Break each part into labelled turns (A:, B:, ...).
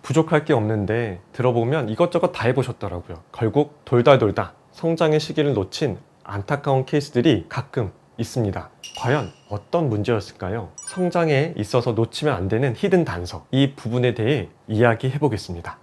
A: 부족할 게 없는데 들어보면 이것저것 다 해보셨더라고요. 결국 돌다 성장의 시기를 놓친 안타까운 케이스들이 가끔 있습니다. 과연 어떤 문제였을까요? 성장에 있어서 놓치면 안 되는 히든 단서, 이 부분에 대해 이야기해 보겠습니다.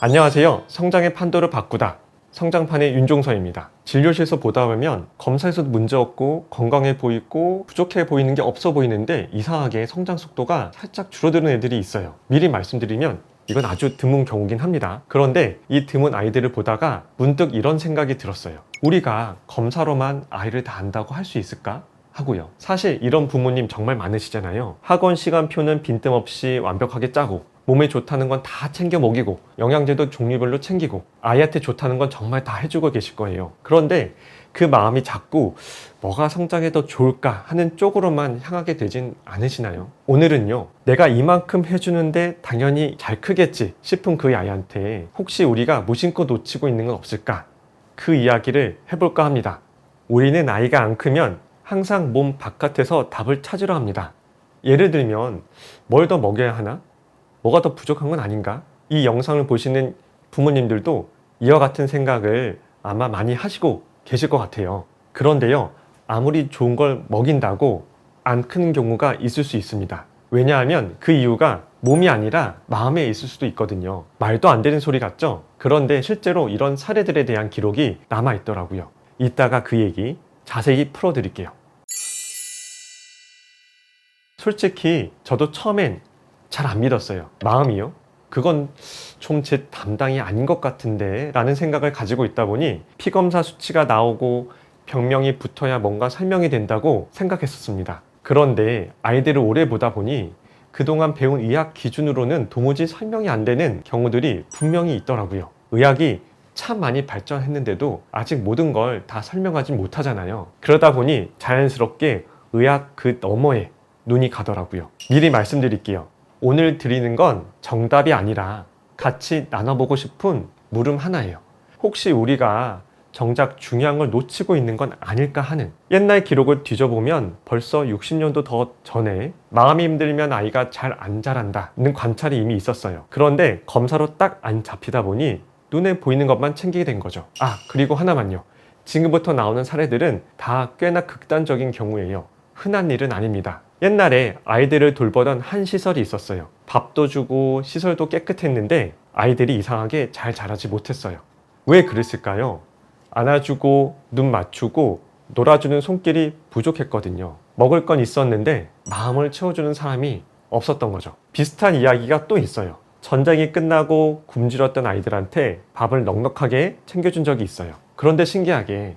A: 안녕하세요. 성장의 판도를 바꾸다. 성장판의 윤종서입니다. 진료실에서 보다 보면 검사에서도 문제 없고 건강해 보이고 부족해 보이는 게 없어 보이는데 이상하게 성장 속도가 살짝 줄어드는 애들이 있어요. 미리 말씀드리면 이건 아주 드문 경우긴 합니다. 그런데 이 드문 아이들을 보다가 문득 이런 생각이 들었어요. 우리가 검사로만 아이를 다 안다고 할 수 있을까? 하고요. 사실 이런 부모님 정말 많으시잖아요. 학원 시간표는 빈틈없이 완벽하게 짜고 몸에 좋다는 건 다 챙겨 먹이고 영양제도 종류별로 챙기고 아이한테 좋다는 건 정말 다 해주고 계실 거예요. 그런데 그 마음이 자꾸 뭐가 성장에 더 좋을까 하는 쪽으로만 향하게 되진 않으시나요? 오늘은요, 내가 이만큼 해주는데 당연히 잘 크겠지 싶은 그 아이한테 혹시 우리가 무심코 놓치고 있는 건 없을까? 그 이야기를 해볼까 합니다. 우리는 아이가 안 크면 항상 몸 바깥에서 답을 찾으려 합니다. 예를 들면 뭘 더 먹여야 하나? 뭐가 더 부족한 건 아닌가? 이 영상을 보시는 부모님들도 이와 같은 생각을 아마 많이 하시고 계실 것 같아요. 그런데요, 아무리 좋은 걸 먹인다고 안 크는 경우가 있을 수 있습니다. 왜냐하면 그 이유가 몸이 아니라 마음에 있을 수도 있거든요. 말도 안 되는 소리 같죠? 그런데 실제로 이런 사례들에 대한 기록이 남아있더라고요. 이따가 그 얘기 자세히 풀어드릴게요. 솔직히 저도 처음엔 잘 안 믿었어요. 마음이요? 그건 좀 제 담당이 아닌 것 같은데 라는 생각을 가지고 있다 보니 피검사 수치가 나오고 병명이 붙어야 뭔가 설명이 된다고 생각했었습니다. 그런데 아이들을 오래 보다 보니 그동안 배운 의학 기준으로는 도무지 설명이 안 되는 경우들이 분명히 있더라고요. 의학이 참 많이 발전했는데도 아직 모든 걸 다 설명하지 못하잖아요. 그러다 보니 자연스럽게 의학 그 너머에 눈이 가더라고요. 미리 말씀드릴게요. 오늘 드리는 건 정답이 아니라 같이 나눠보고 싶은 물음 하나예요. 혹시 우리가 정작 중요한 걸 놓치고 있는 건 아닐까 하는, 옛날 기록을 뒤져보면 벌써 60년도 더 전에 마음이 힘들면 아이가 잘 안 자란다는 관찰이 이미 있었어요. 그런데 검사로 딱 안 잡히다 보니 눈에 보이는 것만 챙기게 된 거죠. 그리고 하나만요. 지금부터 나오는 사례들은 다 꽤나 극단적인 경우예요. 흔한 일은 아닙니다. 옛날에 아이들을 돌보던 한 시설이 있었어요. 밥도 주고 시설도 깨끗했는데 아이들이 이상하게 잘 자라지 못했어요. 왜 그랬을까요? 안아주고 눈 맞추고 놀아주는 손길이 부족했거든요. 먹을 건 있었는데 마음을 채워주는 사람이 없었던 거죠. 비슷한 이야기가 또 있어요. 전쟁이 끝나고 굶주렸던 아이들한테 밥을 넉넉하게 챙겨준 적이 있어요. 그런데 신기하게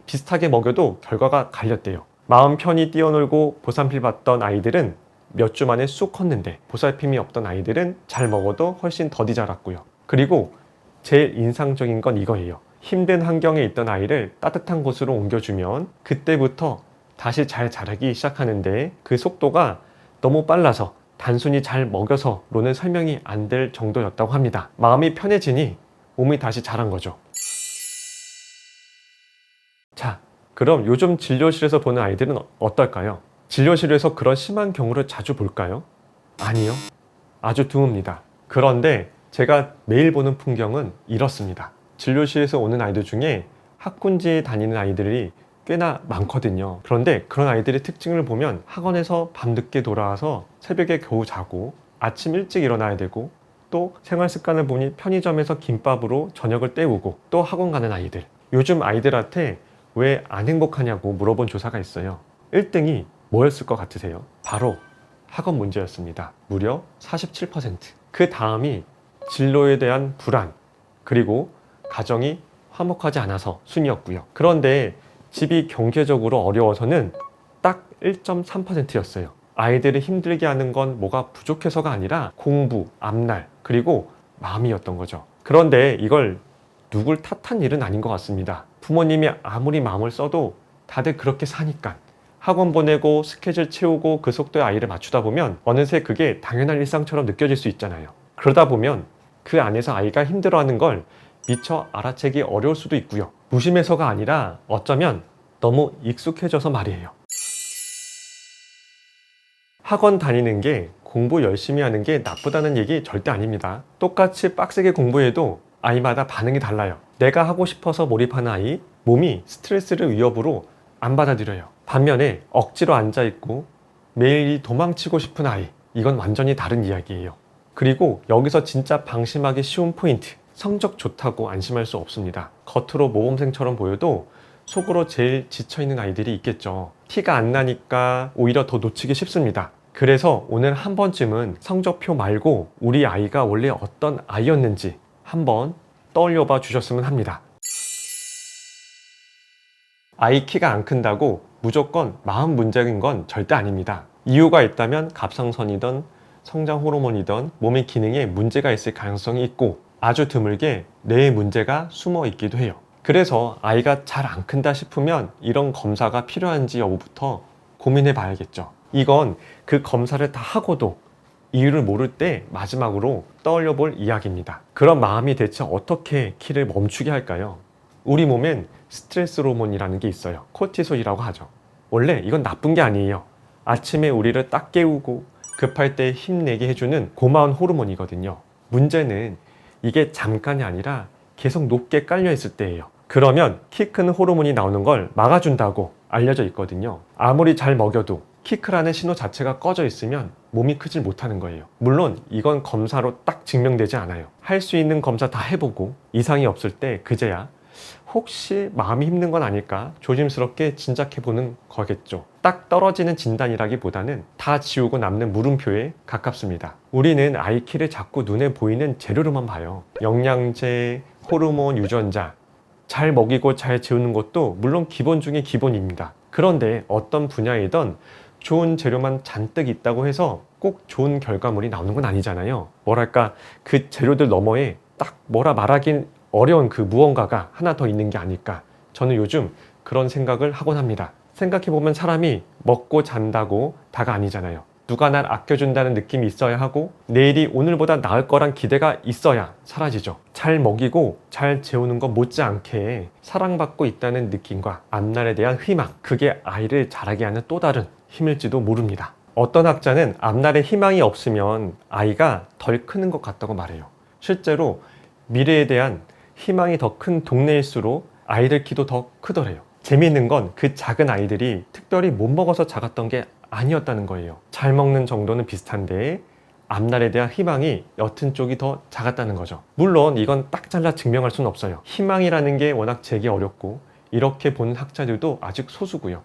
A: 비슷하게 먹여도 결과가 갈렸대요. 마음 편히 뛰어놀고 보살핌 받던 아이들은 몇 주 만에 쑥 컸는데 보살핌이 없던 아이들은 잘 먹어도 훨씬 더디 자랐고요. 그리고 제일 인상적인 건 이거예요. 힘든 환경에 있던 아이를 따뜻한 곳으로 옮겨주면 그때부터 다시 잘 자라기 시작하는데 그 속도가 너무 빨라서 단순히 잘 먹여서로는 설명이 안 될 정도였다고 합니다. 마음이 편해지니 몸이 다시 자란 거죠. 자, 그럼 요즘 진료실에서 보는 아이들은 어떨까요? 진료실에서 그런 심한 경우를 자주 볼까요? 아니요. 아주 드뭅니다. 그런데 제가 매일 보는 풍경은 이렇습니다. 진료실에서 오는 아이들 중에 학군지에 다니는 아이들이 꽤나 많거든요. 그런데 그런 아이들의 특징을 보면 학원에서 밤늦게 돌아와서 새벽에 겨우 자고 아침 일찍 일어나야 되고 또 생활 습관을 보니 편의점에서 김밥으로 저녁을 때우고 또 학원 가는 아이들. 요즘 아이들한테 왜 안 행복하냐고 물어본 조사가 있어요. 1등이 뭐였을 것 같으세요? 바로 학업 문제였습니다. 무려 47%. 그 다음이 진로에 대한 불안, 그리고 가정이 화목하지 않아서 순이었고요. 그런데 집이 경제적으로 어려워서는 딱 1.3%였어요. 아이들을 힘들게 하는 건 뭐가 부족해서가 아니라 공부, 앞날, 그리고 마음이었던 거죠. 그런데 이걸 누굴 탓한 일은 아닌 것 같습니다. 부모님이 아무리 마음을 써도 다들 그렇게 사니까 학원 보내고 스케줄 채우고 그 속도에 아이를 맞추다 보면 어느새 그게 당연한 일상처럼 느껴질 수 있잖아요. 그러다 보면 그 안에서 아이가 힘들어하는 걸 미처 알아채기 어려울 수도 있고요. 무심해서가 아니라 어쩌면 너무 익숙해져서 말이에요. 학원 다니는 게 공부 열심히 하는 게 나쁘다는 얘기 절대 아닙니다. 똑같이 빡세게 공부해도 아이마다 반응이 달라요. 내가 하고 싶어서 몰입하는 아이, 몸이 스트레스를 위협으로 안 받아들여요. 반면에 억지로 앉아있고 매일 도망치고 싶은 아이, 이건 완전히 다른 이야기예요. 그리고 여기서 진짜 방심하기 쉬운 포인트, 성적 좋다고 안심할 수 없습니다. 겉으로 모범생처럼 보여도 속으로 제일 지쳐있는 아이들이 있겠죠. 티가 안 나니까 오히려 더 놓치기 쉽습니다. 그래서 오늘 한 번쯤은 성적표 말고 우리 아이가 원래 어떤 아이였는지 한번 떠올려 봐 주셨으면 합니다. 아이 키가 안 큰다고 무조건 마음 문제인 건 절대 아닙니다. 이유가 있다면 갑상선이든 성장 호르몬이든 몸의 기능에 문제가 있을 가능성이 있고 아주 드물게 뇌에 문제가 숨어 있기도 해요. 그래서 아이가 잘 안 큰다 싶으면 이런 검사가 필요한지 여부부터 고민해 봐야겠죠. 이건 그 검사를 다 하고도 이유를 모를 때 마지막으로 떠올려 볼 이야기입니다. 그런 마음이 대체 어떻게 키를 멈추게 할까요? 우리 몸엔 스트레스 호르몬이라는 게 있어요. 코티솔이라고 하죠. 원래 이건 나쁜 게 아니에요. 아침에 우리를 딱 깨우고 급할 때 힘내게 해주는 고마운 호르몬이거든요. 문제는 이게 잠깐이 아니라 계속 높게 깔려 있을 때예요. 그러면 키 크는 호르몬이 나오는 걸 막아준다고 알려져 있거든요. 아무리 잘 먹여도 키 크라는 신호 자체가 꺼져 있으면 몸이 크질 못하는 거예요. 물론 이건 검사로 딱 증명되지 않아요. 할 수 있는 검사 다 해보고 이상이 없을 때 그제야 혹시 마음이 힘든 건 아닐까 조심스럽게 짐작해보는 거겠죠. 딱 떨어지는 진단이라기보다는 다 지우고 남는 물음표에 가깝습니다. 우리는 아이 키를 자꾸 눈에 보이는 재료로만 봐요. 영양제, 호르몬, 유전자, 잘 먹이고 잘 재우는 것도 물론 기본 중에 기본입니다. 그런데 어떤 분야이든 좋은 재료만 잔뜩 있다고 해서 꼭 좋은 결과물이 나오는 건 아니잖아요. 뭐랄까, 그 재료들 너머에 딱 뭐라 말하긴 어려운 그 무언가가 하나 더 있는 게 아닐까. 저는 요즘 그런 생각을 하곤 합니다. 생각해보면 사람이 먹고 잔다고 다가 아니잖아요. 누가 날 아껴준다는 느낌이 있어야 하고 내일이 오늘보다 나을 거란 기대가 있어야 사라지죠. 잘 먹이고 잘 재우는 것 못지않게 사랑받고 있다는 느낌과 앞날에 대한 희망, 그게 아이를 자라게 하는 또 다른 힘일지도 모릅니다. 어떤 학자는 앞날에 희망이 없으면 아이가 덜 크는 것 같다고 말해요. 실제로 미래에 대한 희망이 더 큰 동네일수록 아이들 키도 더 크더래요. 재미있는 건 그 작은 아이들이 특별히 못 먹어서 작았던 게 아니었다는 거예요. 잘 먹는 정도는 비슷한데 앞날에 대한 희망이 옅은 쪽이 더 작았다는 거죠. 물론 이건 딱 잘라 증명할 수는 없어요. 희망이라는 게 워낙 재기 어렵고 이렇게 보는 학자들도 아직 소수고요.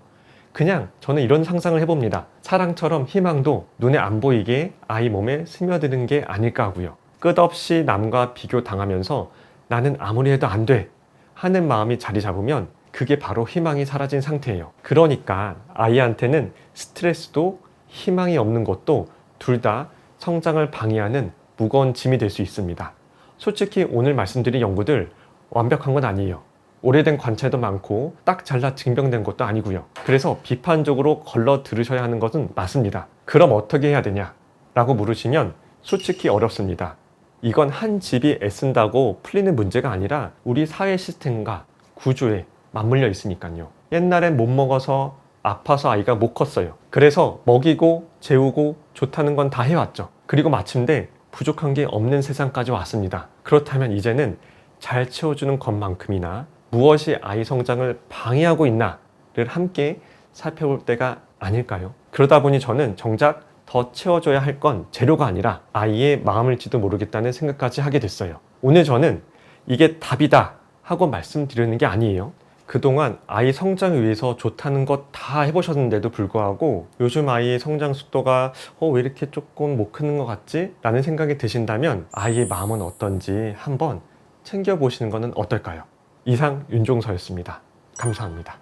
A: 그냥 저는 이런 상상을 해봅니다. 사랑처럼 희망도 눈에 안 보이게 아이 몸에 스며드는 게 아닐까 하고요. 끝없이 남과 비교당하면서 나는 아무리 해도 안 돼 하는 마음이 자리 잡으면 그게 바로 희망이 사라진 상태예요. 그러니까 아이한테는 스트레스도 희망이 없는 것도 둘 다 성장을 방해하는 무거운 짐이 될 수 있습니다. 솔직히 오늘 말씀드린 연구들 완벽한 건 아니에요. 오래된 관찰도 많고 딱 잘라 증명된 것도 아니고요. 그래서 비판적으로 걸러 들으셔야 하는 것은 맞습니다. 그럼 어떻게 해야 되냐? 라고 물으시면 솔직히 어렵습니다. 이건 한 집이 애쓴다고 풀리는 문제가 아니라 우리 사회 시스템과 구조에 맞물려 있으니까요. 옛날엔 못 먹어서 아파서 아이가 못 컸어요. 그래서 먹이고 재우고 좋다는 건 다 해왔죠. 그리고 마침내 부족한 게 없는 세상까지 왔습니다. 그렇다면 이제는 잘 채워주는 것만큼이나 무엇이 아이 성장을 방해하고 있나를 함께 살펴볼 때가 아닐까요? 그러다 보니 저는 정작 더 채워줘야 할 건 재료가 아니라 아이의 마음일지도 모르겠다는 생각까지 하게 됐어요. 오늘 저는 이게 답이다 하고 말씀드리는 게 아니에요. 그동안 아이 성장을 위해서 좋다는 것 다 해보셨는데도 불구하고 요즘 아이의 성장 속도가 왜 이렇게 조금 못 크는 것 같지? 라는 생각이 드신다면 아이의 마음은 어떤지 한번 챙겨보시는 것은 어떨까요? 이상 윤종서였습니다. 감사합니다.